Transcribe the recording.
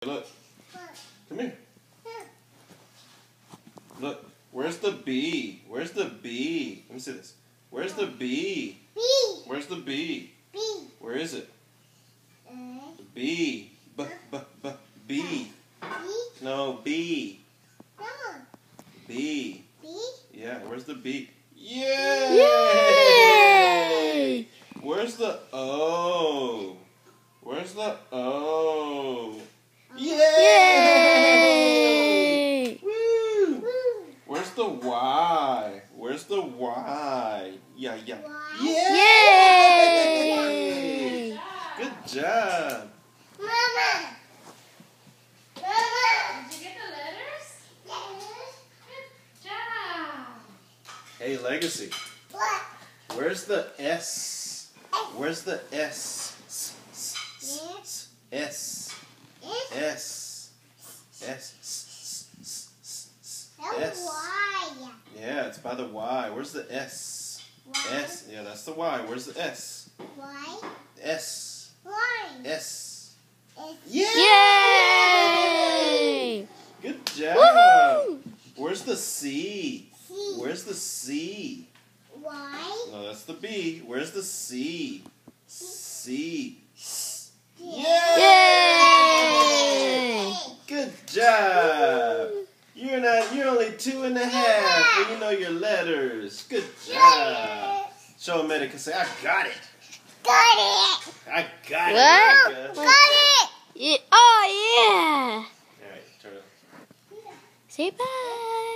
Look. Come here. Look. Where's the B? Where's the B? Let me see this. Where's the B? B. Where's the B? B. Where is it? B. B. B. B. B. B. No, B. No. B. B. Yeah, where's the B? Yay! Yay! Where's the O? Where's the O? Yay! Yay! Woo! Woo. Where's the Y? Where's the Y? Yeah, yeah. Y. Yay! Good job. Mama. Mama. Did you get the letters? Yes. Good job. Hey, Legacy. What? Where's the S? Where's the S? S. Yes. S. S. That's S. Y. Yeah, it's by the Y. Where's the S? Y. S. Yeah, that's the Y. Where's the S? Y. S. Y. S. S. Yay! Yay! Good job. Woohoo! Where's the C? C. Where's the C? Y. No, that's the B. Where's the C? C. Yay! Yay! Good job. You're only 2 1/2, and you know your letters. Good job. Show America, say, I got it. Got it. I got What? it. America. Got it. Yeah. Oh, yeah! All right, turn it. Say bye!